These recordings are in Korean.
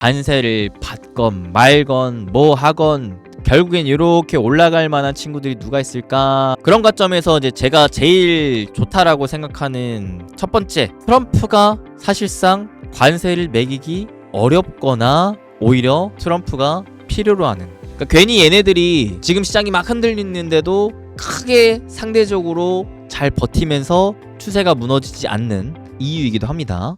관세를 받건 말건 뭐 하건 결국엔 이렇게 올라갈 만한 친구들이 누가 있을까? 그런 관점에서 이제 제가 제일 좋다라고 생각하는 첫 번째, 트럼프가 사실상 관세를 매기기 어렵거나 오히려 트럼프가 필요로 하는, 그러니까 괜히 얘네들이 지금 시장이 막 흔들리는데도 크게 상대적으로 잘 버티면서 추세가 무너지지 않는 이유이기도 합니다.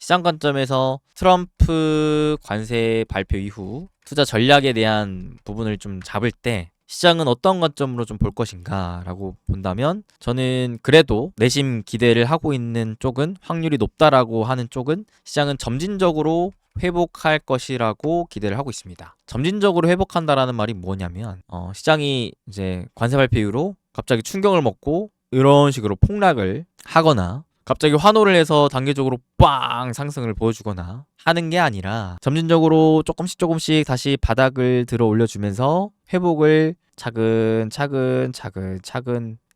시장 관점에서 트럼프 관세 발표 이후 투자 전략에 대한 부분을 좀 잡을 때 시장은 어떤 관점으로 좀 볼 것인가 라고 본다면, 저는 그래도 내심 기대를 하고 있는 쪽은, 확률이 높다라고 하는 쪽은 시장은 점진적으로 회복할 것이라고 기대를 하고 있습니다. 점진적으로 회복한다라는 말이 뭐냐면 시장이 이제 관세 발표 이후로 갑자기 충격을 먹고 이런 식으로 폭락을 하거나 갑자기 환호를 해서 단계적으로 빵 상승을 보여주거나 하는 게 아니라 점진적으로 조금씩 다시 바닥을 들어 올려주면서 회복을 차근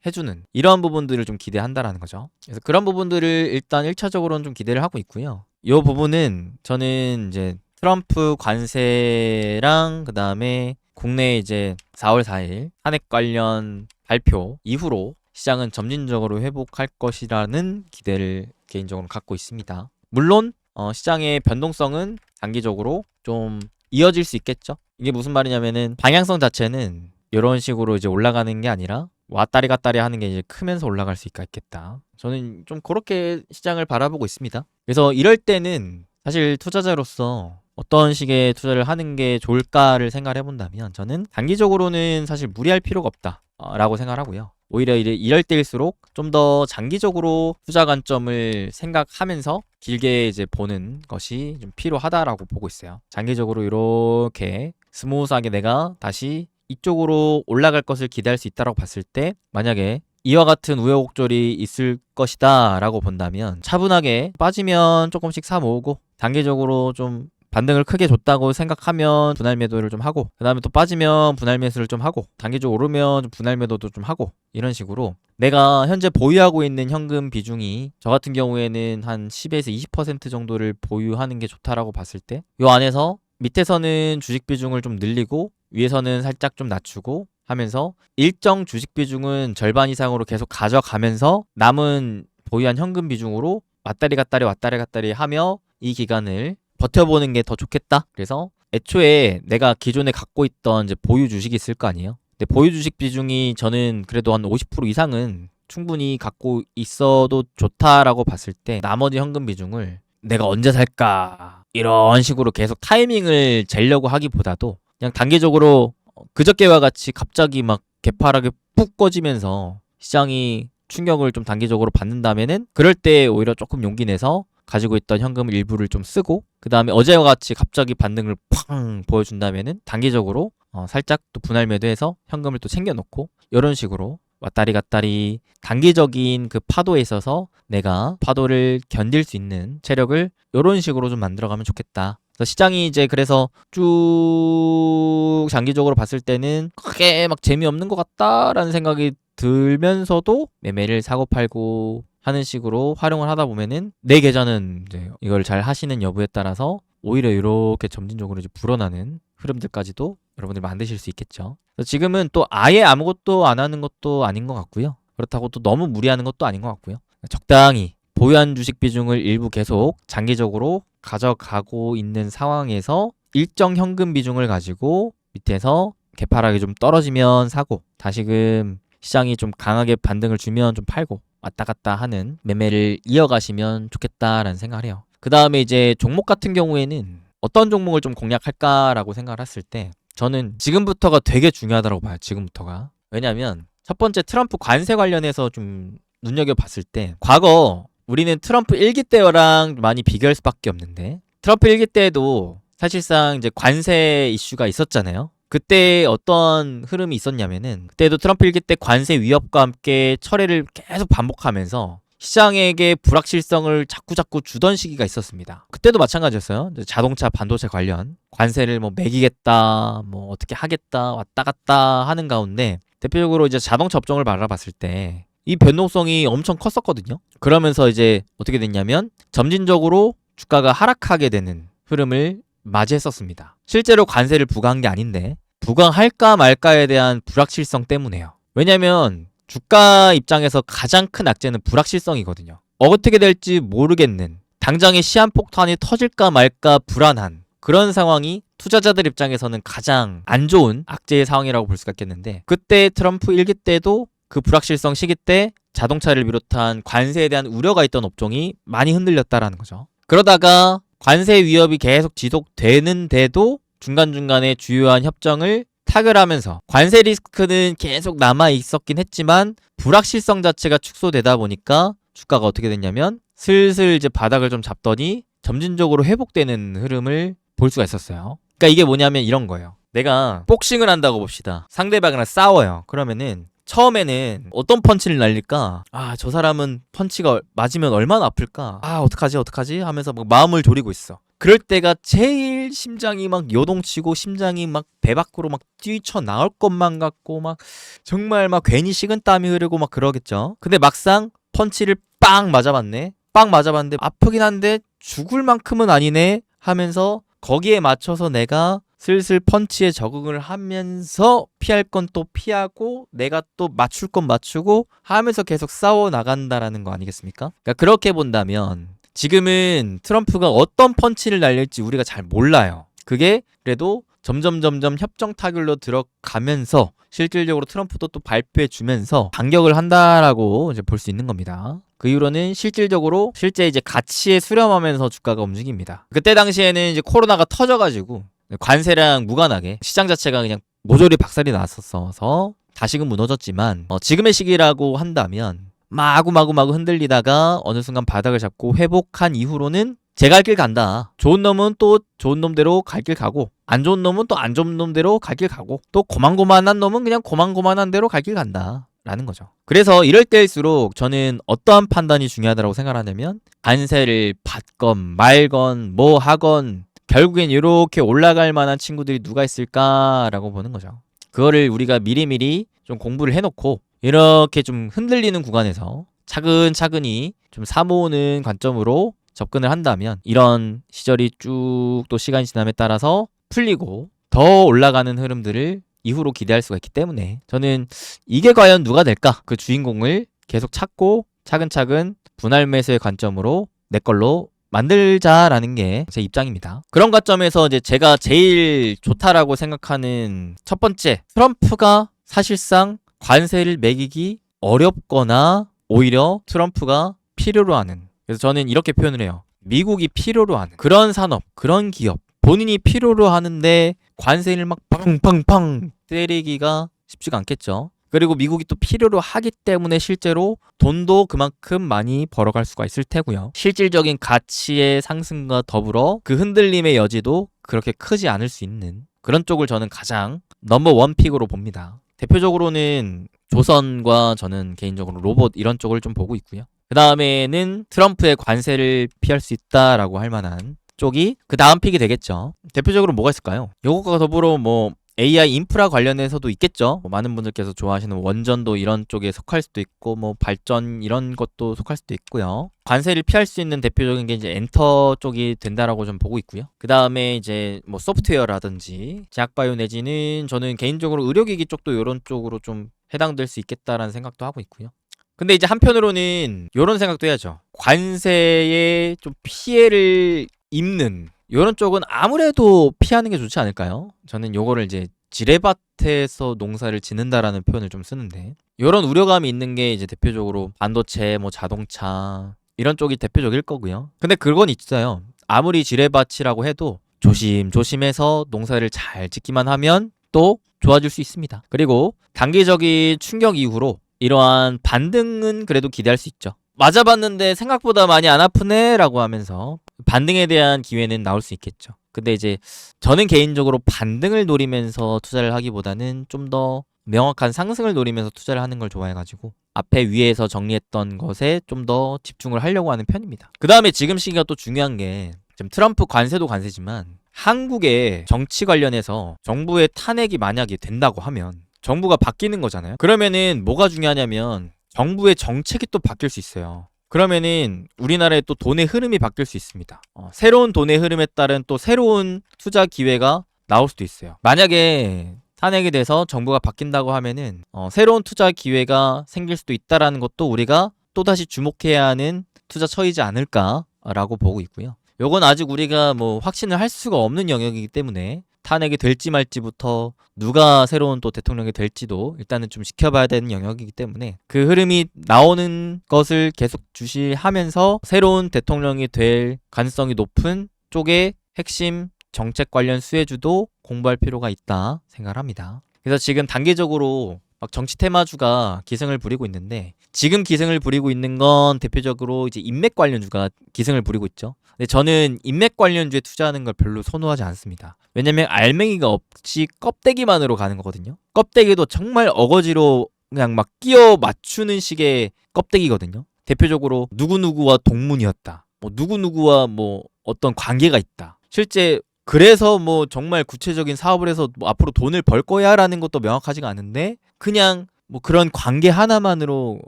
해주는 이러한 부분들을 좀 기대한다라는 거죠. 그래서 그런 부분들을 일단 1차적으로는 좀 기대를 하고 있고요. 이 부분은 저는 이제 트럼프 관세랑 그 다음에 국내 이제 4월 4일 한핵 관련 발표 이후로 시장은 점진적으로 회복할 것이라는 기대를 개인적으로 갖고 있습니다. 물론 시장의 변동성은 단기적으로 좀 이어질 수 있겠죠. 이게 무슨 말이냐면은 방향성 자체는 이런 식으로 이제 올라가는 게 아니라 왔다리 갔다리 하는 게 이제 크면서 올라갈 수 있겠다. 저는 좀 그렇게 시장을 바라보고 있습니다. 그래서 이럴 때는 사실 투자자로서 어떤 식의 투자를 하는 게 좋을까를 생각을 해본다면, 저는 단기적으로는 사실 무리할 필요가 없다 라고 생각을 하고요. 오히려 이럴 때일수록 좀 더 장기적으로 투자 관점을 생각하면서 길게 이제 보는 것이 좀 필요하다라고 보고 있어요. 장기적으로 이렇게 스무스하게 내가 다시 이쪽으로 올라갈 것을 기대할 수 있다고 봤을 때, 만약에 이와 같은 우여곡절이 있을 것이다 라고 본다면 차분하게 빠지면 조금씩 사 모으고, 단기적으로 좀 반등을 크게 줬다고 생각하면 분할 매도를 좀 하고, 그 다음에 또 빠지면 분할 매수를 좀 하고, 단기적으로 오르면 좀 분할 매도도 좀 하고, 이런 식으로 내가 현재 보유하고 있는 현금 비중이 저 같은 경우에는 한 10에서 20% 정도를 보유하는 게 좋다라고 봤을 때, 요 안에서 밑에서는 주식 비중을 좀 늘리고 위에서는 살짝 좀 낮추고 하면서 일정 주식 비중은 절반 이상으로 계속 가져가면서 남은 보유한 현금 비중으로 왔다리 갔다리 하며 이 기간을 버텨보는 게 더 좋겠다. 그래서 애초에 내가 기존에 갖고 있던 이제 보유 주식이 있을 거 아니에요. 근데 보유 주식 비중이 저는 그래도 한 50% 이상은 충분히 갖고 있어도 좋다라고 봤을 때, 나머지 현금 비중을 내가 언제 살까 이런 식으로 계속 타이밍을 재려고 하기보다도 그냥 단기적으로 그저께와 같이 갑자기 막 개파락이 푹 꺼지면서 시장이 충격을 좀 단기적으로 받는다면은, 그럴 때 오히려 조금 용기 내서 가지고 있던 현금 일부를 좀 쓰고, 그 다음에 어제와 같이 갑자기 반등을 팡 보여준다면은 단기적으로 살짝 또 분할 매도해서 현금을 또 챙겨놓고, 이런 식으로 왔다리 갔다리 단기적인 그 파도에 있어서 내가 파도를 견딜 수 있는 체력을 이런 식으로 좀 만들어가면 좋겠다. 그래서 시장이 이제 그래서 쭉 장기적으로 봤을 때는 크게 막 재미없는 것 같다라는 생각이 들면서도 매매를 사고 팔고 하는 식으로 활용을 하다 보면은 내 계좌는 이제 이걸 잘 하시는 여부에 따라서 오히려 이렇게 점진적으로 이제 불어나는 흐름들까지도 여러분들 만드실 수 있겠죠. 그래서 지금은 또 아예 아무것도 안 하는 것도 아닌 것 같고요. 그렇다고 또 너무 무리하는 것도 아닌 것 같고요. 적당히 보유한 주식 비중을 일부 계속 장기적으로 가져가고 있는 상황에서 일정 현금 비중을 가지고 밑에서 개파락이 좀 떨어지면 사고, 다시금 시장이 좀 강하게 반등을 주면 좀 팔고, 왔다 갔다 하는 매매를 이어가시면 좋겠다라는 생각을 해요. 그 다음에 이제 종목 같은 경우에는 어떤 종목을 좀 공략할까라고 생각을 했을 때, 저는 지금부터가 되게 중요하다고 봐요. 지금부터가. 왜냐면 첫 번째, 트럼프 관세 관련해서 좀 눈여겨봤을 때, 과거 우리는 트럼프 1기 때랑 많이 비교할 수밖에 없는데, 트럼프 1기 때에도 사실상 이제 관세 이슈가 있었잖아요. 그때 어떤 흐름이 있었냐면은, 그때도 트럼프 1기 때 관세 위협과 함께 철회를 계속 반복하면서 시장에게 불확실성을 자꾸 주던 시기가 있었습니다. 그때도 마찬가지였어요. 자동차 반도체 관련 관세를 뭐 매기겠다, 뭐 어떻게 하겠다, 왔다 갔다 하는 가운데 대표적으로 이제 자동차 업종을 바라봤을 때 이 변동성이 엄청 컸었거든요. 그러면서 이제 어떻게 됐냐면 점진적으로 주가가 하락하게 되는 흐름을 맞이했었습니다. 실제로 관세를 부과한 게 아닌데 부과할까 말까에 대한 불확실성 때문에요. 왜냐면 주가 입장에서 가장 큰 악재는 불확실성이거든요. 어떻게 될지 모르겠는, 당장의 시한폭탄이 터질까 말까 불안한 그런 상황이 투자자들 입장에서는 가장 안 좋은 악재의 상황이라고 볼 수가 있겠는데, 그때 트럼프 1기 때도 그 불확실성 시기 때 자동차를 비롯한 관세에 대한 우려가 있던 업종이 많이 흔들렸다라는 거죠. 그러다가 관세 위협이 계속 지속되는데도 중간중간에 주요한 협정을 타결하면서 관세 리스크는 계속 남아 있었긴 했지만 불확실성 자체가 축소되다 보니까 주가가 어떻게 됐냐면 슬슬 이제 바닥을 좀 잡더니 점진적으로 회복되는 흐름을 볼 수가 있었어요. 그러니까 이게 뭐냐면 이런 거예요. 내가 복싱을 한다고 봅시다. 상대방이랑 싸워요. 그러면은 처음에는 어떤 펀치를 날릴까? 아, 저 사람은 펀치가 맞으면 얼마나 아플까? 아, 어떡하지? 하면서 막 마음을 졸이고 있어. 그럴 때가 제일 심장이 막 요동치고 심장이 막 배 밖으로 막 뛰쳐나올 것만 같고 막 정말 막 괜히 식은땀이 흐르고 막 그러겠죠. 근데 막상 펀치를 빵 맞아봤네. 빵 맞아봤는데 아프긴 한데 죽을 만큼은 아니네 하면서 거기에 맞춰서 내가 슬슬 펀치에 적응을 하면서 피할 건 또 피하고 내가 또 맞출 건 맞추고 하면서 계속 싸워 나간다라는 거 아니겠습니까? 그러니까 그렇게 본다면 지금은 트럼프가 어떤 펀치를 날릴지 우리가 잘 몰라요. 그게 그래도 점점 협정 타결로 들어가면서 실질적으로 트럼프도 또 발표해 주면서 반격을 한다라고 이제 볼 수 있는 겁니다. 그 이후로는 실질적으로 실제 이제 가치에 수렴하면서 주가가 움직입니다. 그때 당시에는 이제 코로나가 터져가지고 관세랑 무관하게 시장 자체가 그냥 모조리 박살이 났었어서 다시금 무너졌지만 지금의 시기라고 한다면 마구 흔들리다가 어느 순간 바닥을 잡고 회복한 이후로는 제 갈 길 간다. 좋은 놈은 또 좋은 놈대로 갈 길 가고 안 좋은 놈은 또 안 좋은 놈대로 갈 길 가고 또 고만고만한 놈은 그냥 고만고만한 대로 갈 길 간다 라는 거죠. 그래서 이럴 때일수록 저는 어떠한 판단이 중요하다고 생각하냐면 관세를 받건 말건 뭐 하건 결국엔 이렇게 올라갈 만한 친구들이 누가 있을까라고 보는 거죠. 그거를 우리가 미리미리 좀 공부를 해놓고 이렇게 좀 흔들리는 구간에서 차근차근히 좀 사모으는 관점으로 접근을 한다면 이런 시절이 쭉 또 시간이 지남에 따라서 풀리고 더 올라가는 흐름들을 이후로 기대할 수가 있기 때문에 저는 이게 과연 누가 될까? 그 주인공을 계속 찾고 차근차근 분할 매수의 관점으로 내 걸로 만들자라는 게 제 입장입니다. 그런 관점에서 이제 제가 제일 좋다라고 생각하는 첫 번째, 트럼프가 사실상 관세를 매기기 어렵거나 오히려 트럼프가 필요로 하는, 그래서 저는 이렇게 표현을 해요. 미국이 필요로 하는 그런 산업, 그런 기업, 본인이 필요로 하는데 관세를 막 팡팡팡 때리기가 쉽지가 않겠죠. 그리고 미국이 또 필요로 하기 때문에 실제로 돈도 그만큼 많이 벌어갈 수가 있을 테고요. 실질적인 가치의 상승과 더불어 그 흔들림의 여지도 그렇게 크지 않을 수 있는 그런 쪽을 저는 가장 넘버원 픽으로 봅니다. 대표적으로는 조선과 저는 개인적으로 로봇 이런 쪽을 좀 보고 있고요. 그 다음에는 트럼프의 관세를 피할 수 있다라고 할 만한 쪽이 그 다음 픽이 되겠죠. 대표적으로 뭐가 있을까요? 이것과 더불어 뭐 AI 인프라 관련해서도 있겠죠. 많은 분들께서 좋아하시는 원전도 이런 쪽에 속할 수도 있고 뭐 발전 이런 것도 속할 수도 있고요. 관세를 피할 수 있는 대표적인 게 이제 엔터 쪽이 된다라고 좀 보고 있고요. 그 다음에 이제 뭐 소프트웨어라든지 제약바이오 내지는 저는 개인적으로 의료기기 쪽도 이런 쪽으로 좀 해당될 수 있겠다라는 생각도 하고 있고요. 근데 이제 한편으로는 이런 생각도 해야죠. 관세에 좀 피해를 입는 이런 쪽은 아무래도 피하는 게 좋지 않을까요? 저는 요거를 이제 지뢰밭에서 농사를 짓는다라는 표현을 좀 쓰는데 이런 우려감이 있는 게 이제 대표적으로 반도체, 뭐 자동차 이런 쪽이 대표적일 거고요. 근데 그건 있어요. 아무리 지뢰밭이라고 해도 조심조심해서 농사를 잘 짓기만 하면 또 좋아질 수 있습니다. 그리고 단기적인 충격 이후로 이러한 반등은 그래도 기대할 수 있죠. 맞아봤는데 생각보다 많이 안 아프네 라고 하면서 반등에 대한 기회는 나올 수 있겠죠. 근데 이제 저는 개인적으로 반등을 노리면서 투자를 하기보다는 좀 더 명확한 상승을 노리면서 투자를 하는 걸 좋아해가지고 앞에 위에서 정리했던 것에 좀 더 집중을 하려고 하는 편입니다. 그 다음에 지금 시기가 또 중요한 게 지금 트럼프 관세도 관세지만 한국의 정치 관련해서 정부의 탄핵이 만약에 된다고 하면 정부가 바뀌는 거잖아요. 그러면은 뭐가 중요하냐면 정부의 정책이 또 바뀔 수 있어요. 그러면은 우리나라의 또 돈의 흐름이 바뀔 수 있습니다. 새로운 돈의 흐름에 따른 또 새로운 투자 기회가 나올 수도 있어요. 만약에 탄핵에 대해서 정부가 바뀐다고 하면은 새로운 투자 기회가 생길 수도 있다라는 것도 우리가 또다시 주목해야 하는 투자 처이지 않을까라고 보고 있고요. 요건 아직 우리가 뭐 확신을 할 수가 없는 영역이기 때문에 탄핵이 될지 말지부터 누가 새로운 또 대통령이 될지도 일단은 좀 지켜봐야 되는 영역이기 때문에 그 흐름이 나오는 것을 계속 주시하면서 새로운 대통령이 될 가능성이 높은 쪽의 핵심 정책 관련 수혜주도 공부할 필요가 있다 생각을 합니다. 그래서 지금 단계적으로 막 정치 테마주가 기승을 부리고 있는데 지금 기승을 부리고 있는 건 대표적으로 이제 인맥 관련주가 기승을 부리고 있죠. 근데 저는 인맥 관련주에 투자하는 걸 별로 선호하지 않습니다. 왜냐면 알맹이가 없이 껍데기만으로 가는 거거든요. 껍데기도 정말 어거지로 그냥 막 끼워 맞추는 식의 껍데기거든요. 대표적으로 누구누구와 동문이었다. 뭐 누구누구와 뭐 어떤 관계가 있다. 실제 그래서 뭐 정말 구체적인 사업을 해서 뭐 앞으로 돈을 벌 거야 라는 것도 명확하지가 않은데 그냥 뭐 그런 관계 하나만으로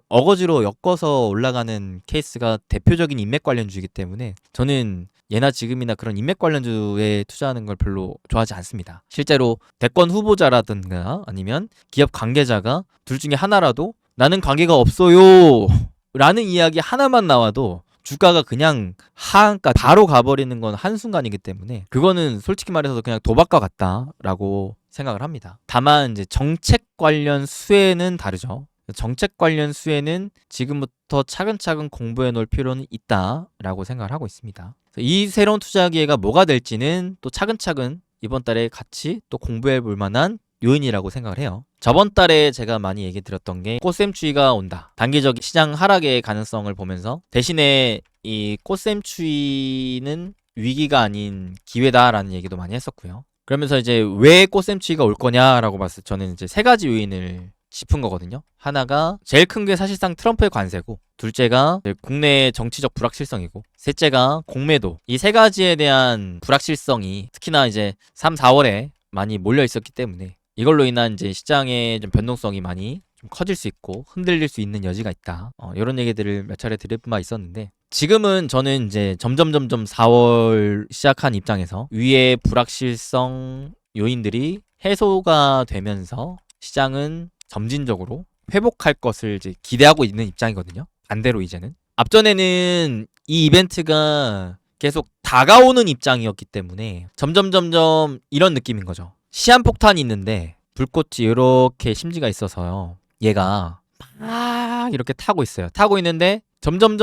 어거지로 엮어서 올라가는 케이스가 대표적인 인맥 관련주이기 때문에 저는 예나 지금이나 그런 인맥 관련주에 투자하는 걸 별로 좋아하지 않습니다. 실제로 대권 후보자라든가 아니면 기업 관계자가 둘 중에 하나라도 나는 관계가 없어요 라는 이야기 하나만 나와도 주가가 그냥 하한가 바로 가버리는 건 한순간이기 때문에 그거는 솔직히 말해서 그냥 도박과 같다라고 생각을 합니다. 다만 이제 정책 관련 수혜는 다르죠. 정책 관련 수혜는 지금부터 차근차근 공부해 놓을 필요는 있다라고 생각을 하고 있습니다. 이 새로운 투자 기회가 뭐가 될지는 또 차근차근 이번 달에 같이 또 공부해 볼 만한 요인이라고 생각을 해요. 저번 달에 제가 많이 얘기 드렸던 게 꽃샘추위가 온다. 단기적인 시장 하락의 가능성을 보면서 대신에 이 꽃샘추위는 위기가 아닌 기회다라는 얘기도 많이 했었고요. 그러면서 이제 왜 꽃샘추위가 올 거냐라고 봤을 때 저는 이제 세 가지 요인을 짚은 거거든요. 하나가 제일 큰 게 사실상 트럼프의 관세고, 둘째가 국내 정치적 불확실성이고, 셋째가 공매도. 이 세 가지에 대한 불확실성이 특히나 이제 3, 4월에 많이 몰려 있었기 때문에 이걸로 인한 이제 시장의 좀 변동성이 많이 좀 커질 수 있고 흔들릴 수 있는 여지가 있다. 이런 얘기들을 몇 차례 드릴 바 있었는데 지금은 저는 이제 점점 4월 시작한 입장에서 위의 불확실성 요인들이 해소가 되면서 시장은 점진적으로 회복할 것을 이제 기대하고 있는 입장이거든요. 반대로 이제는 앞전에는 이 이벤트가 계속 다가오는 입장이었기 때문에 점점 이런 느낌인 거죠. 시한폭탄이 있는데 불꽃이 이렇게 심지가 있어서요. 얘가 막 이렇게 타고 있어요. 타고 있는데 점점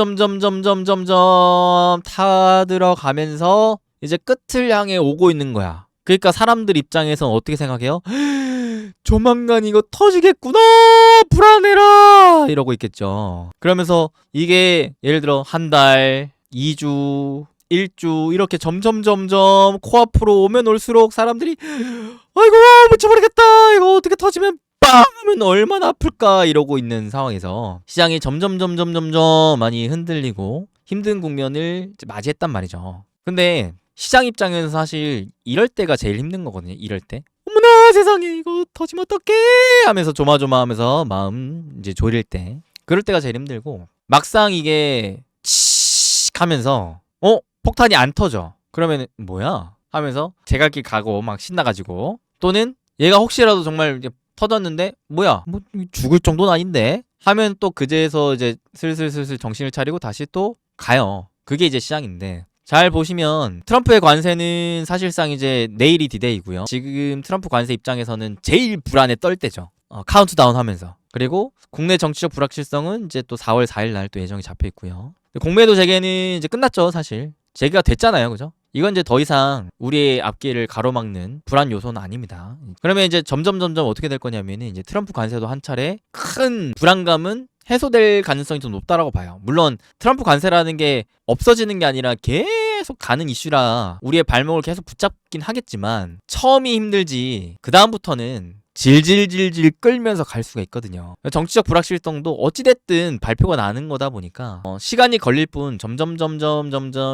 타들어가면서 이제 끝을 향해 오고 있는 거야. 그러니까 사람들 입장에선 어떻게 생각해요? 조만간 이거 터지겠구나, 불안해라, 이러고 있겠죠. 그러면서 이게 예를 들어 한 달, 2주, 1주 이렇게 점점 코앞으로 오면 올수록 사람들이 아이고 미쳐버리겠다, 이거 어떻게 터지면 빵 하면 얼마나 아플까 이러고 있는 상황에서 시장이 점점 많이 흔들리고 힘든 국면을 맞이했단 말이죠. 근데 시장 입장에서 사실 이럴 때가 제일 힘든 거거든요. 이럴 때 어머나 세상에 이거 터지면 어떡해 하면서 조마조마하면서 마음 이제 졸일 때, 그럴 때가 제일 힘들고, 막상 이게 칙 하면서 폭탄이 안 터져. 그러면 뭐야 하면서 제 갈 길 가고 막 신나가지고, 또는 얘가 혹시라도 정말 이제 터졌는데 뭐야 뭐 죽을 정도는 아닌데 하면 또 그제서 이제 슬슬 정신을 차리고 다시 또 가요. 그게 이제 시장인데, 잘 보시면 트럼프의 관세는 사실상 이제 내일이 디데이고요. 지금 트럼프 관세 입장에서는 제일 불안에 떨 때죠. 카운트다운 하면서. 그리고 국내 정치적 불확실성은 이제 또 4월 4일 날 또 예정이 잡혀 있고요. 공매도 재개는 이제 끝났죠. 사실 재개가 됐잖아요. 그죠? 이건 이제 더 이상 우리의 앞길을 가로막는 불안 요소는 아닙니다. 그러면 이제 점점 어떻게 될 거냐면은 이제 트럼프 관세도 한 차례 큰 불안감은 해소될 가능성이 좀 높다라고 봐요. 물론 트럼프 관세라는 게 없어지는 게 아니라 계속 가는 이슈라 우리의 발목을 계속 붙잡긴 하겠지만 처음이 힘들지 그 다음부터는 질질질질 끌면서 갈 수가 있거든요. 정치적 불확실성도 어찌됐든 발표가 나는 거다 보니까 시간이 걸릴 뿐 점점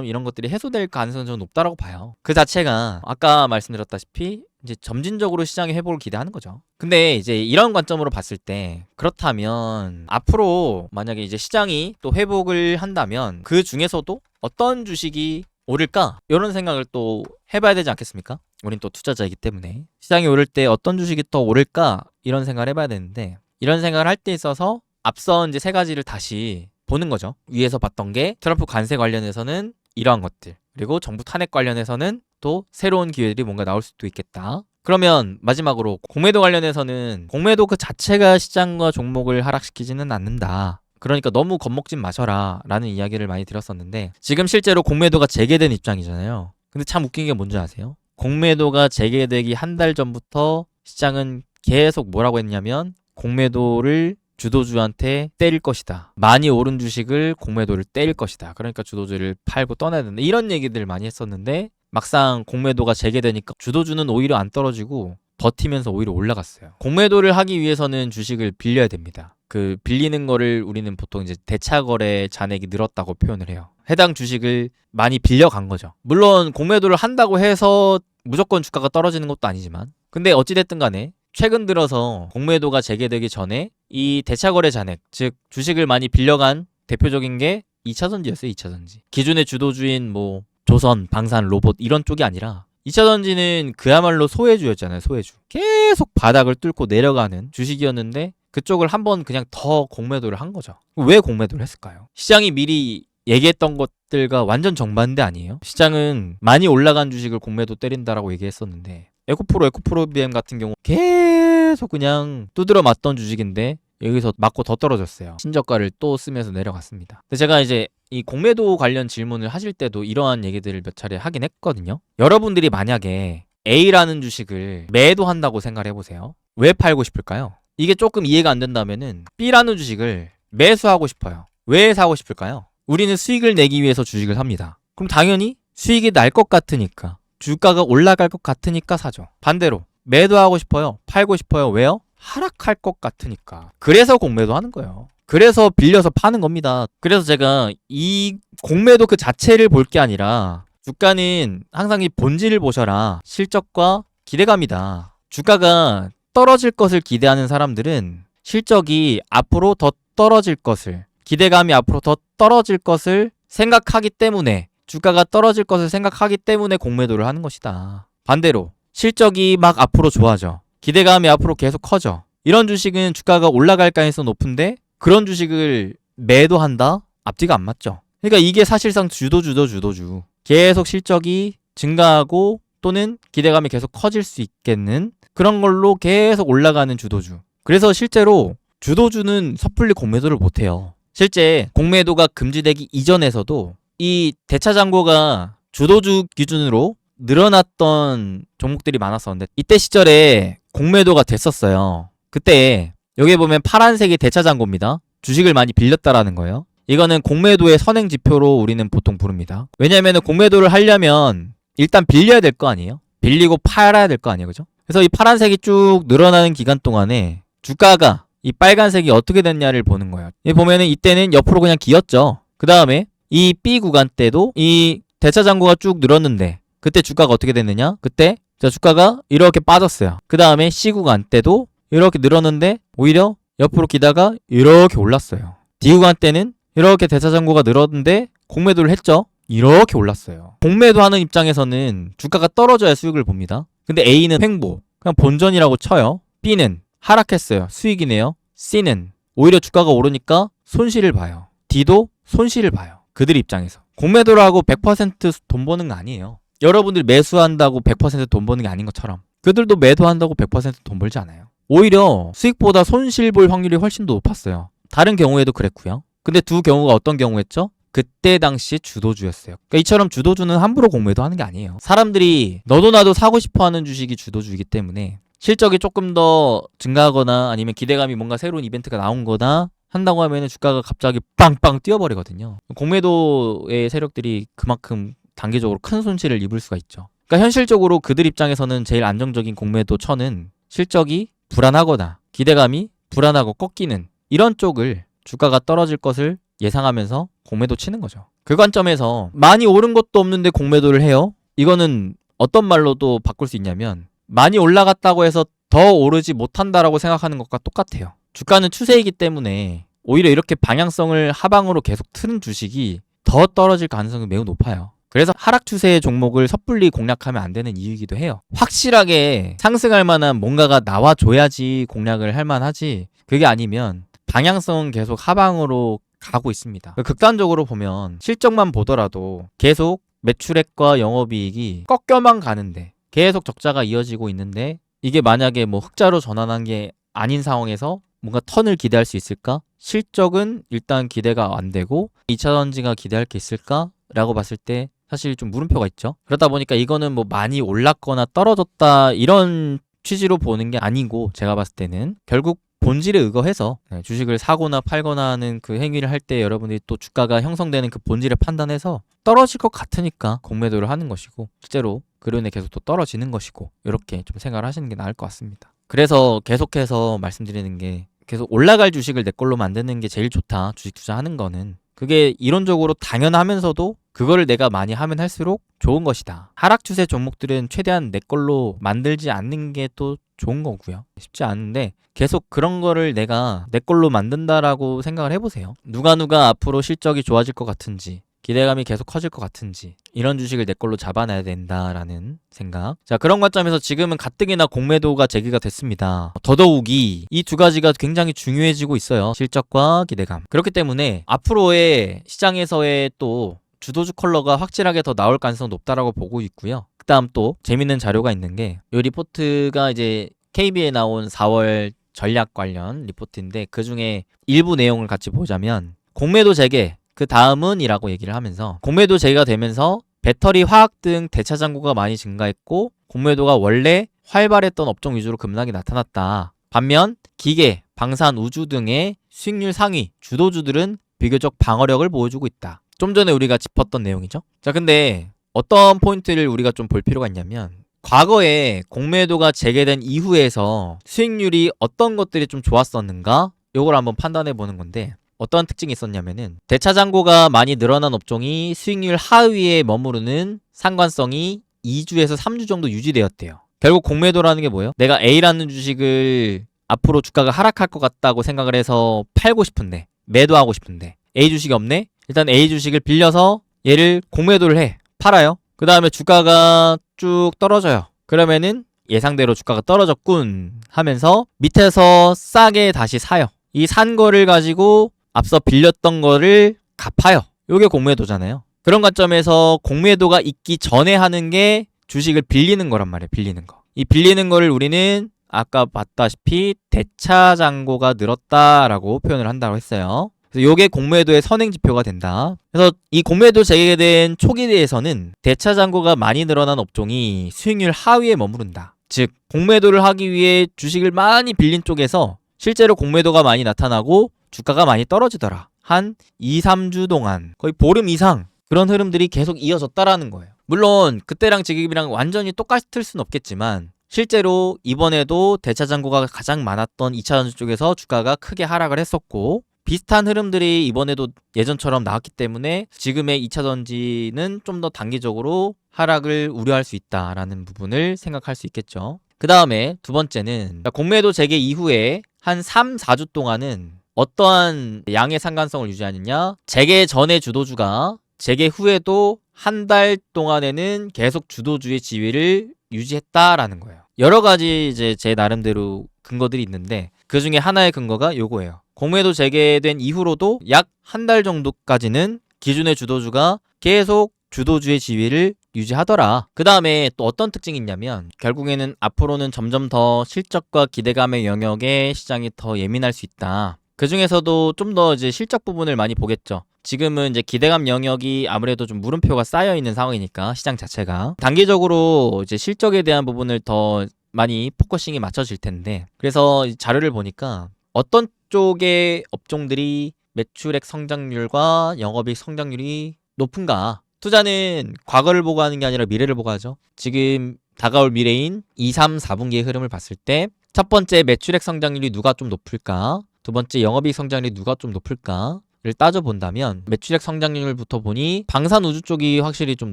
이런 것들이 해소될 가능성이 좀 높다라고 봐요. 그 자체가 아까 말씀드렸다시피 이제 점진적으로 시장의 회복을 기대하는 거죠. 근데 이제 이런 관점으로 봤을 때 그렇다면 앞으로 만약에 이제 시장이 또 회복을 한다면 그 중에서도 어떤 주식이 오를까? 이런 생각을 또 해봐야 되지 않겠습니까? 우린 또 투자자이기 때문에 시장이 오를 때 어떤 주식이 더 오를까? 이런 생각을 해봐야 되는데 이런 생각을 할 때 있어서 앞선 이제 세 가지를 다시 보는 거죠. 위에서 봤던 게 트럼프 관세 관련해서는 이러한 것들, 그리고 정부 탄핵 관련해서는 또 새로운 기회들이 뭔가 나올 수도 있겠다. 그러면 마지막으로 공매도 관련해서는 공매도 그 자체가 시장과 종목을 하락시키지는 않는다. 그러니까 너무 겁먹진 마셔라 라는 이야기를 많이 드렸었는데 지금 실제로 공매도가 재개된 입장이잖아요. 근데 참 웃긴 게 뭔지 아세요? 공매도가 재개되기 한 달 전부터 시장은 계속 뭐라고 했냐면 공매도를 주도주한테 때릴 것이다. 많이 오른 주식을 공매도를 때릴 것이다. 그러니까 주도주를 팔고 떠나야 된다. 이런 얘기들 많이 했었는데 막상 공매도가 재개되니까 주도주는 오히려 안 떨어지고 버티면서 오히려 올라갔어요. 공매도를 하기 위해서는 주식을 빌려야 됩니다. 그 빌리는 거를 우리는 보통 이제 대차거래 잔액이 늘었다고 표현을 해요. 해당 주식을 많이 빌려간 거죠. 물론 공매도를 한다고 해서 무조건 주가가 떨어지는 것도 아니지만 근데 어찌됐든 간에 최근 들어서 공매도가 재개되기 전에 이 대차거래 잔액, 즉 주식을 많이 빌려간 대표적인 게 2차전지였어요. 2차전지. 기존의 주도주인 뭐 조선, 방산, 로봇 이런 쪽이 아니라 2차전지는 그야말로 소외주였잖아요. 소외주. 계속 바닥을 뚫고 내려가는 주식이었는데 그쪽을 한번 그냥 더 공매도를 한 거죠. 왜 공매도를 했을까요? 시장이 미리 얘기했던 것들과 완전 정반대 아니에요? 시장은 많이 올라간 주식을 공매도 때린다라고 얘기했었는데 에코프로 BM 같은 경우 계속 그냥 두드려 맞던 주식인데 여기서 맞고 더 떨어졌어요. 신저가를 또 쓰면서 내려갔습니다. 근데 제가 이제 이 공매도 관련 질문을 하실 때도 이러한 얘기들을 몇 차례 하긴 했거든요. 여러분들이 만약에 A라는 주식을 매도한다고 생각을 해보세요. 왜 팔고 싶을까요? 이게 조금 이해가 안 된다면은 B라는 주식을 매수하고 싶어요. 왜 사고 싶을까요? 우리는 수익을 내기 위해서 주식을 삽니다. 그럼 당연히 수익이 날 것 같으니까 주가가 올라갈 것 같으니까 사죠. 반대로 매도하고 싶어요. 팔고 싶어요. 왜요? 하락할 것 같으니까. 그래서 공매도 하는 거예요. 그래서 빌려서 파는 겁니다. 그래서 제가 이 공매도 그 자체를 볼 게 아니라 주가는 항상 이 본질을 보셔라. 실적과 기대감이다. 주가가 떨어질 것을 기대하는 사람들은 실적이 앞으로 더 떨어질 것을, 기대감이 앞으로 더 떨어질 것을 생각하기 때문에, 주가가 떨어질 것을 생각하기 때문에 공매도를 하는 것이다. 반대로 실적이 막 앞으로 좋아져. 기대감이 앞으로 계속 커져. 이런 주식은 주가가 올라갈 가능성이 높은데 그런 주식을 매도한다? 앞뒤가 안 맞죠. 그러니까 이게 사실상 주도주. 계속 실적이 증가하고 또는 기대감이 계속 커질 수 있겠는 그런 걸로 계속 올라가는 주도주. 그래서 실제로 주도주는 섣불리 공매도를 못해요. 실제 공매도가 금지되기 이전에서도 이 대차장고가 주도주 기준으로 늘어났던 종목들이 많았었는데 이때 시절에 공매도가 됐었어요. 그때 여기 보면 파란색이 대차장고입니다. 주식을 많이 빌렸다라는 거예요. 이거는 공매도의 선행지표로 우리는 보통 부릅니다. 왜냐하면 공매도를 하려면 일단 빌려야 될 거 아니에요? 빌리고 팔아야 될 거 아니에요, 그죠? 그래서 이 파란색이 쭉 늘어나는 기간 동안에 주가가 이 빨간색이 어떻게 됐냐를 보는 거예요. 이 보면은 이때는 옆으로 그냥 기었죠. 그 다음에 이 B 구간 때도 이 대차장고가 쭉 늘었는데 그때 주가가 어떻게 됐느냐? 그때 주가가 이렇게 빠졌어요. 그 다음에 C 구간 때도 이렇게 늘었는데 오히려 옆으로 기다가 이렇게 올랐어요. D 구간 때는 이렇게 대차장고가 늘었는데 공매도를 했죠. 이렇게 올랐어요. 공매도 하는 입장에서는 주가가 떨어져야 수익을 봅니다. 근데 A는 횡보, 그냥 본전이라고 쳐요. B는 하락했어요. 수익이네요. C는 오히려 주가가 오르니까 손실을 봐요. D도 손실을 봐요. 그들 입장에서. 공매도를 하고 100% 돈 버는 거 아니에요. 여러분들이 매수한다고 100% 돈 버는 게 아닌 것처럼 그들도 매도한다고 100% 돈 벌지 않아요. 오히려 수익보다 손실 볼 확률이 훨씬 더 높았어요. 다른 경우에도 그랬고요. 근데 두 경우가 어떤 경우였죠? 그때 당시 주도주였어요. 그러니까 이처럼 주도주는 함부로 공매도 하는 게 아니에요. 사람들이 너도 나도 사고 싶어 하는 주식이 주도주이기 때문에 실적이 조금 더 증가하거나 아니면 기대감이 뭔가 새로운 이벤트가 나온 거나 한다고 하면 주가가 갑자기 빵빵 뛰어버리거든요. 공매도의 세력들이 그만큼 단기적으로 큰 손실을 입을 수가 있죠. 그러니까 현실적으로 그들 입장에서는 제일 안정적인 공매도 처는 실적이 불안하거나 기대감이 불안하고 꺾이는 이런 쪽을 주가가 떨어질 것을 예상하면서 공매도 치는 거죠. 그 관점에서 많이 오른 것도 없는데 공매도를 해요? 이거는 어떤 말로도 바꿀 수 있냐면 많이 올라갔다고 해서 더 오르지 못한다라고 생각하는 것과 똑같아요. 주가는 추세이기 때문에 오히려 이렇게 방향성을 하방으로 계속 트는 주식이 더 떨어질 가능성이 매우 높아요. 그래서 하락 추세의 종목을 섣불리 공략하면 안 되는 이유이기도 해요. 확실하게 상승할 만한 뭔가가 나와줘야지 공략을 할 만하지, 그게 아니면 방향성은 계속 하방으로 가고 있습니다. 극단적으로 보면 실적만 보더라도 계속 매출액과 영업이익이 꺾여만 가는데 계속 적자가 이어지고 있는데, 이게 만약에 뭐 흑자로 전환한 게 아닌 상황에서 뭔가 턴을 기대할 수 있을까? 실적은 일단 기대가 안 되고 2차전지가 기대할 게 있을까? 라고 봤을 때 사실 좀 물음표가 있죠. 그러다 보니까 이거는 뭐 많이 올랐거나 떨어졌다 이런 취지로 보는 게 아니고, 제가 봤을 때는 결국 본질에 의거해서 주식을 사거나 팔거나 하는 그 행위를 할 때 여러분들이 또 주가가 형성되는 그 본질을 판단해서 떨어질 것 같으니까 공매도를 하는 것이고, 실제로 그로 인해 계속 또 떨어지는 것이고, 이렇게 좀 생각을 하시는 게 나을 것 같습니다. 그래서 계속해서 말씀드리는 게, 계속 올라갈 주식을 내 걸로 만드는 게 제일 좋다, 주식 투자하는 거는. 그게 이론적으로 당연하면서도 그거를 내가 많이 하면 할수록 좋은 것이다. 하락 추세 종목들은 최대한 내 걸로 만들지 않는 게 또 좋은 거고요. 쉽지 않은데 계속 그런 거를 내가 내 걸로 만든다라고 생각을 해보세요. 누가 앞으로 실적이 좋아질 것 같은지, 기대감이 계속 커질 것 같은지, 이런 주식을 내 걸로 잡아놔야 된다라는 생각. 자, 그런 관점에서 지금은 가뜩이나 공매도가 제기가 됐습니다. 더더욱이 이 두 가지가 굉장히 중요해지고 있어요. 실적과 기대감. 그렇기 때문에 앞으로의 시장에서의 또 주도주 컬러가 확실하게 더 나올 가능성이 높다라고 보고 있고요. 그 다음 또 재밌는 자료가 있는 게, 이 리포트가 이제 KB에 나온 4월 전략 관련 리포트인데, 그 중에 일부 내용을 같이 보자면, 공매도 재개, 그 다음은 이라고 얘기를 하면서, 공매도 재개가 되면서 배터리, 화학 등 대차 잔고가 많이 증가했고 공매도가 원래 활발했던 업종 위주로 급락이 나타났다. 반면 기계, 방산, 우주 등의 수익률 상위 주도주들은 비교적 방어력을 보여주고 있다. 좀 전에 우리가 짚었던 내용이죠. 자, 근데 어떤 포인트를 우리가 좀 볼 필요가 있냐면, 과거에 공매도가 재개된 이후에서 수익률이 어떤 것들이 좀 좋았었는가, 요걸 한번 판단해 보는 건데, 어떤 특징이 있었냐면은, 대차 잔고가 많이 늘어난 업종이 수익률 하위에 머무르는 상관성이 2주에서 3주 정도 유지되었대요. 결국 공매도라는 게 뭐예요? 내가 A라는 주식을 앞으로 주가가 하락할 것 같다고 생각을 해서 팔고 싶은데, 매도하고 싶은데 A 주식이 없네? 일단 A 주식을 빌려서 얘를 공매도를 해. 팔아요. 그 다음에 주가가 쭉 떨어져요. 그러면은 예상대로 주가가 떨어졌군 하면서 밑에서 싸게 다시 사요. 이 산 거를 가지고 앞서 빌렸던 거를 갚아요. 요게 공매도잖아요. 그런 관점에서 공매도가 있기 전에 하는 게 주식을 빌리는 거란 말이에요. 빌리는 거. 이 빌리는 거를 우리는 아까 봤다시피 대차 잔고가 늘었다라고 표현을 한다고 했어요. 그래서 요게 공매도의 선행 지표가 된다. 그래서 이 공매도 재개된 초기에서는 대차 잔고가 많이 늘어난 업종이 수익률 하위에 머무른다. 즉 공매도를 하기 위해 주식을 많이 빌린 쪽에서 실제로 공매도가 많이 나타나고 주가가 많이 떨어지더라. 한 2, 3주 동안 거의 보름 이상 그런 흐름들이 계속 이어졌다라는 거예요. 물론 그때랑 지금이랑 완전히 똑같을 순 없겠지만, 실제로 이번에도 대차 잔고가 가장 많았던 2차전지 쪽에서 주가가 크게 하락을 했었고, 비슷한 흐름들이 이번에도 예전처럼 나왔기 때문에 지금의 2차전지는 좀 더 단기적으로 하락을 우려할 수 있다라는 부분을 생각할 수 있겠죠. 그 다음에 두 번째는, 공매도 재개 이후에 한 3, 4주 동안은 어떠한 양의 상관성을 유지하느냐, 재개 전의 주도주가 재개 후에도 한 달 동안에는 계속 주도주의 지위를 유지했다라는 거예요. 여러 가지 이제 제 나름대로 근거들이 있는데, 그 중에 하나의 근거가 요거예요. 공매도 재개된 이후로도 약 한 달 정도까지는 기존의 주도주가 계속 주도주의 지위를 유지하더라. 그 다음에 또 어떤 특징이 있냐면, 결국에는 앞으로는 점점 더 실적과 기대감의 영역에 시장이 더 예민할 수 있다. 그 중에서도 좀 더 이제 실적 부분을 많이 보겠죠. 지금은 이제 기대감 영역이 아무래도 좀 물음표가 쌓여 있는 상황이니까, 시장 자체가 단기적으로 이제 실적에 대한 부분을 더 많이 포커싱이 맞춰질 텐데, 그래서 자료를 보니까 어떤 쪽의 업종들이 매출액 성장률과 영업이익 성장률이 높은가. 투자는 과거를 보고 하는 게 아니라 미래를 보고 하죠. 지금 다가올 미래인 2, 3, 4분기의 흐름을 봤을 때, 첫 번째 매출액 성장률이 누가 좀 높을까, 두 번째 영업이익 성장률이 누가 좀 높을까를 따져본다면, 매출액 성장률부터 보니 방산우주 쪽이 확실히 좀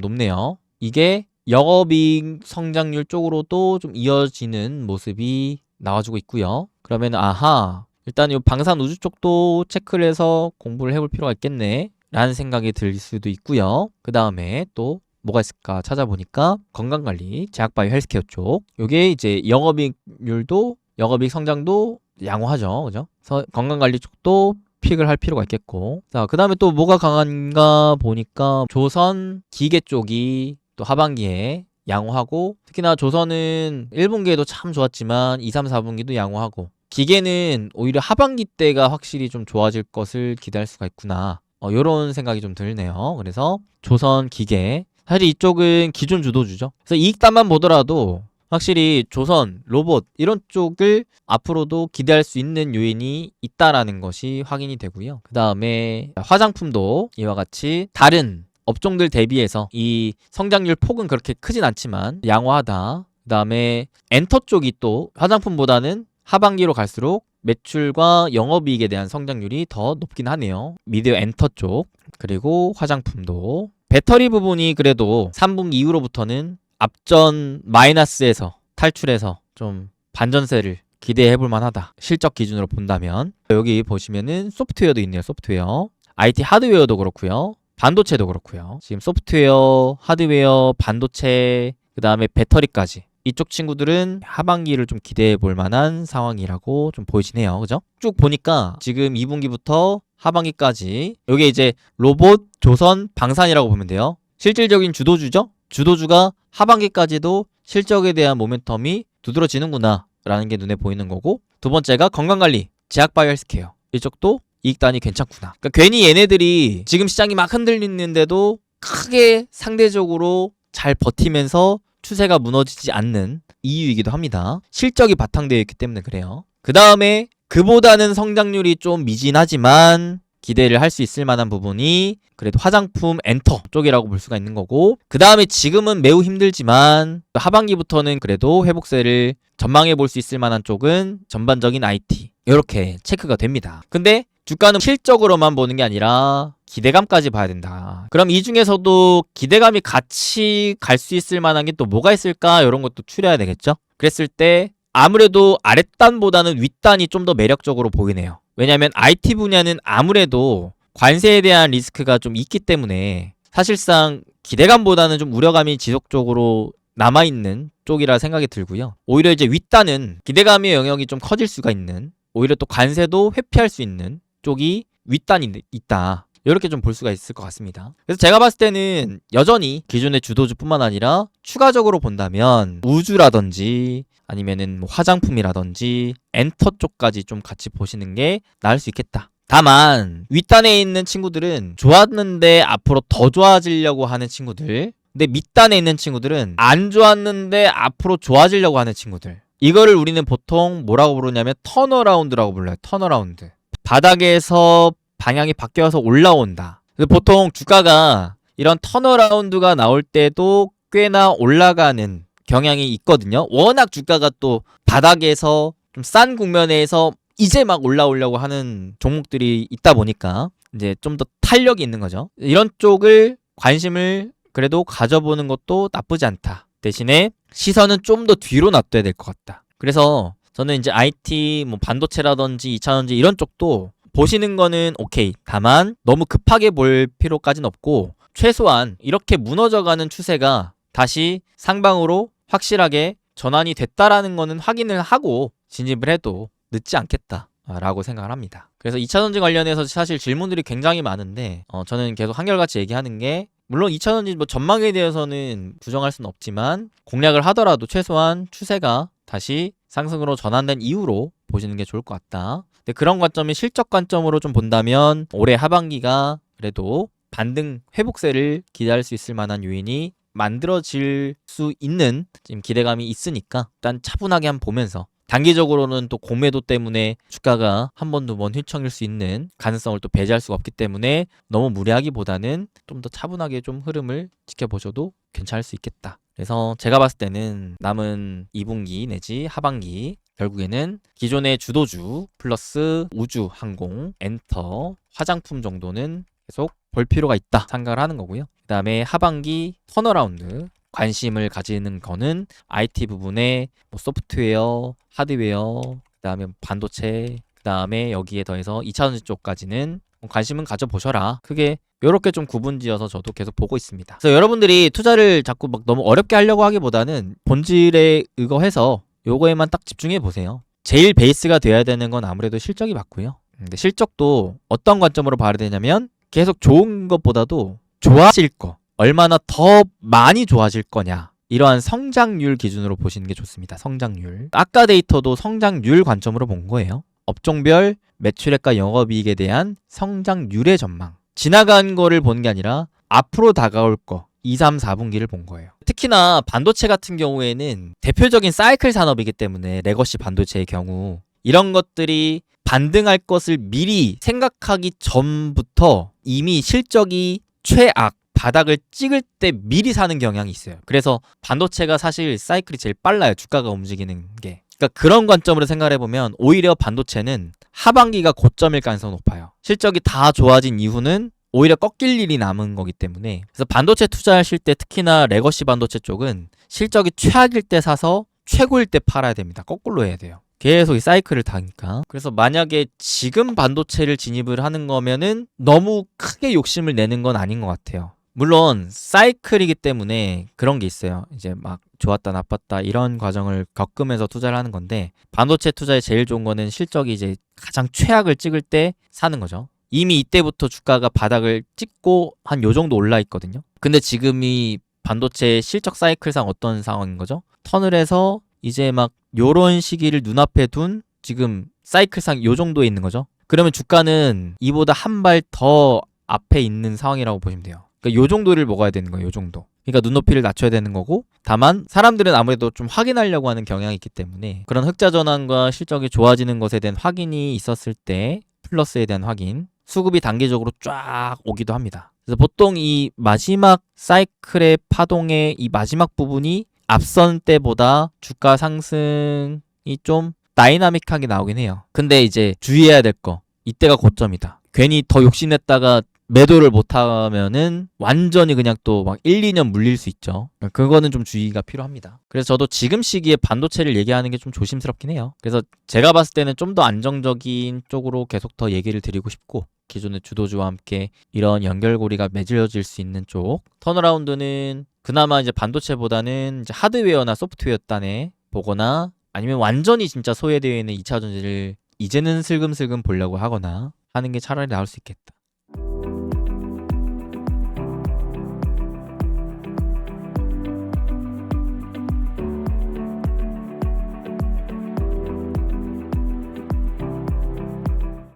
높네요. 이게 영업이익 성장률 쪽으로도 좀 이어지는 모습이 나와주고 있고요. 그러면 아하, 일단 이 방산 우주 쪽도 체크를 해서 공부를 해볼 필요가 있겠네 라는 생각이 들 수도 있고요. 그 다음에 또 뭐가 있을까 찾아보니까 건강관리, 제약바이오 헬스케어 쪽, 요게 이제 영업이익률도 영업이익 성장도 양호하죠, 그죠? 그래서 건강관리 쪽도 픽을 할 필요가 있겠고, 자, 그 다음에 또 뭐가 강한가 보니까 조선 기계 쪽이 또 하반기에 양호하고, 특히나 조선은 1분기에도 참 좋았지만 2, 3, 4분기도 양호하고, 기계는 오히려 하반기 때가 확실히 좀 좋아질 것을 기대할 수가 있구나, 요런 생각이 좀 들네요. 그래서 조선 기계, 사실 이쪽은 기존 주도주죠. 그래서 이익단만 보더라도 확실히 조선, 로봇 이런 쪽을 앞으로도 기대할 수 있는 요인이 있다라는 것이 확인이 되고요. 그 다음에 화장품도 이와 같이 다른 업종들 대비해서 이 성장률 폭은 그렇게 크진 않지만 양호하다. 그 다음에 엔터 쪽이 또 화장품보다는 하반기로 갈수록 매출과 영업이익에 대한 성장률이 더 높긴 하네요. 미디어 엔터 쪽, 그리고 화장품도 배터리 부분이 그래도 3분기 이후로부터는 앞전 마이너스에서 탈출해서 좀 반전세를 기대해볼 만하다. 실적 기준으로 본다면. 여기 보시면은 소프트웨어도 있네요. 소프트웨어. IT 하드웨어도 그렇고요. 반도체도 그렇고요. 지금 소프트웨어, 하드웨어, 반도체, 그 다음에 배터리까지. 이쪽 친구들은 하반기를 좀 기대해 볼 만한 상황이라고 좀 보이시네요. 그죠? 쭉 보니까 지금 2분기부터 하반기까지 요게 이제 로봇, 조선, 방산이라고 보면 돼요. 실질적인 주도주죠? 주도주가 하반기까지도 실적에 대한 모멘텀이 두드러지는구나 라는 게 눈에 보이는 거고, 두 번째가 건강관리, 제약바이오 헬스케어. 이쪽도 이익단이 괜찮구나. 그러니까 괜히 얘네들이 지금 시장이 막 흔들리는데도 크게 상대적으로 잘 버티면서 추세가 무너지지 않는 이유이기도 합니다. 실적이 바탕되어 있기 때문에 그래요. 그 다음에 그보다는 성장률이 좀 미진하지만 기대를 할 수 있을 만한 부분이 그래도 화장품 엔터 쪽이라고 볼 수가 있는 거고, 그 다음에 지금은 매우 힘들지만 하반기부터는 그래도 회복세를 전망해 볼 수 있을 만한 쪽은 전반적인 IT, 이렇게 체크가 됩니다. 근데 주가는 실적으로만 보는 게 아니라 기대감까지 봐야 된다. 그럼 이 중에서도 기대감이 같이 갈 수 있을 만한 게 또 뭐가 있을까, 이런 것도 추려야 되겠죠. 그랬을 때 아무래도 아랫단보다는 윗단이 좀 더 매력적으로 보이네요. 왜냐하면 IT 분야는 아무래도 관세에 대한 리스크가 좀 있기 때문에 사실상 기대감보다는 좀 우려감이 지속적으로 남아있는 쪽이라 생각이 들고요. 오히려 이제 윗단은 기대감의 영역이 좀 커질 수가 있는, 오히려 또 관세도 회피할 수 있는 쪽이 윗단이 있다. 이렇게 좀 볼 수가 있을 것 같습니다. 그래서 제가 봤을 때는 여전히 기존의 주도주뿐만 아니라 추가적으로 본다면 우주라든지 아니면은 뭐 화장품이라든지 엔터 쪽까지 좀 같이 보시는 게 나을 수 있겠다. 다만 윗단에 있는 친구들은 좋았는데 앞으로 더 좋아지려고 하는 친구들, 근데 밑단에 있는 친구들은 안 좋았는데 앞으로 좋아지려고 하는 친구들, 이거를 우리는 보통 뭐라고 부르냐면 턴어라운드라고 불러요. 턴어라운드. 바닥에서 방향이 바뀌어서 올라온다. 보통 주가가 이런 턴어라운드가 나올 때도 꽤나 올라가는 경향이 있거든요. 워낙 주가가 또 바닥에서 좀 싼 국면에서 이제 막 올라오려고 하는 종목들이 있다 보니까 이제 좀 더 탄력이 있는 거죠. 이런 쪽을 관심을 그래도 가져보는 것도 나쁘지 않다. 대신에 시선은 좀 더 뒤로 놔둬야 될 것 같다. 그래서 저는 이제 IT, 뭐 반도체라든지 2차전지 이런 쪽도 보시는 거는 오케이. 다만 너무 급하게 볼 필요까지는 없고, 최소한 이렇게 무너져가는 추세가 다시 상방으로 확실하게 전환이 됐다라는 거는 확인을 하고 진입을 해도 늦지 않겠다라고 생각을 합니다. 그래서 2차전지 관련해서 사실 질문들이 굉장히 많은데 저는 계속 한결같이 얘기하는 게, 물론 2차전지 뭐 전망에 대해서는 부정할 수는 없지만 공략을 하더라도 최소한 추세가 다시 상승으로 전환된 이후로 보시는 게 좋을 것 같다. 근데 그런 관점이 실적 관점으로 좀 본다면 올해 하반기가 그래도 반등 회복세를 기대할 수 있을 만한 요인이 만들어질 수 있는 지금 기대감이 있으니까 일단 차분하게 한번 보면서, 단기적으로는 또 공매도 때문에 주가가 한 번, 두 번 휘청일 수 있는 가능성을 또 배제할 수가 없기 때문에 너무 무리하기보다는 좀 더 차분하게 좀 흐름을 지켜보셔도 괜찮을 수 있겠다. 그래서 제가 봤을 때는 남은 2분기 내지 하반기 결국에는 기존의 주도주 플러스 우주, 항공, 엔터, 화장품 정도는 계속 볼 필요가 있다 생각을 하는 거고요. 그 다음에 하반기 턴어라운드 관심을 가지는 거는 IT 부분에 뭐 소프트웨어, 하드웨어, 그다음에 반도체, 그다음에 여기에 더해서 2차전지 쪽까지는 관심은 가져보셔라. 그게 요렇게 좀 구분지어서 저도 계속 보고 있습니다. 그래서 여러분들이 투자를 자꾸 막 너무 어렵게 하려고 하기보다는 본질에 의거해서 요거에만 딱 집중해 보세요. 제일 베이스가 돼야 되는 건 아무래도 실적이 맞고요. 근데 실적도 어떤 관점으로 봐야 되냐면 계속 좋은 것보다도 좋아질 거, 얼마나 더 많이 좋아질 거냐, 이러한 성장률 기준으로 보시는 게 좋습니다. 성장률. 아까 데이터도 성장률 관점으로 본 거예요. 업종별 매출액과 영업이익에 대한 성장률의 전망. 지나간 거를 본 게 아니라 앞으로 다가올 거 2, 3, 4분기를 본 거예요. 특히나 반도체 같은 경우에는 대표적인 사이클 산업이기 때문에 레거시 반도체의 경우 이런 것들이 반등할 것을 미리 생각하기 전부터 이미 실적이 최악 바닥을 찍을 때 미리 사는 경향이 있어요. 그래서 반도체가 사실 사이클이 제일 빨라요. 주가가 움직이는 게. 그러니까 그런 관점으로 생각해보면 오히려 반도체는 하반기가 고점일 가능성이 높아요. 실적이 다 좋아진 이후는 오히려 꺾일 일이 남은 거기 때문에. 그래서 반도체 투자하실 때 특히나 레거시 반도체 쪽은 실적이 최악일 때 사서 최고일 때 팔아야 됩니다. 거꾸로 해야 돼요. 계속 이 사이클을 타니까. 그래서 만약에 지금 반도체를 진입을 하는 거면은 너무 크게 욕심을 내는 건 아닌 것 같아요. 물론 사이클이기 때문에 그런 게 있어요. 이제 막 좋았다 나빴다 이런 과정을 겪으면서 투자를 하는 건데, 반도체 투자에 제일 좋은 거는 실적이 이제 가장 최악을 찍을 때 사는 거죠. 이미 이때부터 주가가 바닥을 찍고 한 요 정도 올라 있거든요. 근데 지금이 반도체 실적 사이클상 어떤 상황인 거죠? 턴을 해서 이제 막 요런 시기를 눈앞에 둔 지금 사이클상 요 정도에 있는 거죠. 그러면 주가는 이보다 한 발 더 앞에 있는 상황이라고 보시면 돼요. 그러니까 요 정도를 먹어야 되는 거예요. 요 정도. 그러니까 눈높이를 낮춰야 되는 거고, 다만 사람들은 아무래도 좀 확인하려고 하는 경향이 있기 때문에 그런 흑자 전환과 실적이 좋아지는 것에 대한 확인이 있었을 때 플러스에 대한 확인, 수급이 단계적으로 쫙 오기도 합니다. 그래서 보통 이 마지막 사이클의 파동의 이 마지막 부분이 앞선 때보다 주가 상승이 좀 다이나믹하게 나오긴 해요. 근데 이제 주의해야 될 거, 이때가 고점이다. 괜히 더 욕심냈다가 매도를 못하면은 완전히 그냥 또 막 1, 2년 물릴 수 있죠. 그거는 좀 주의가 필요합니다. 그래서 저도 지금 시기에 반도체를 얘기하는 게 좀 조심스럽긴 해요. 그래서 제가 봤을 때는 좀 더 안정적인 쪽으로 계속 더 얘기를 드리고 싶고, 기존의 주도주와 함께 이런 연결고리가 맺어질 수 있는 쪽, 턴어라운드는 그나마 이제 반도체보다는 이제 하드웨어나 소프트웨어 단에 보거나, 아니면 완전히 진짜 소외되어 있는 2차 전지를 이제는 슬금슬금 보려고 하거나 하는 게 차라리 나을 수 있겠다.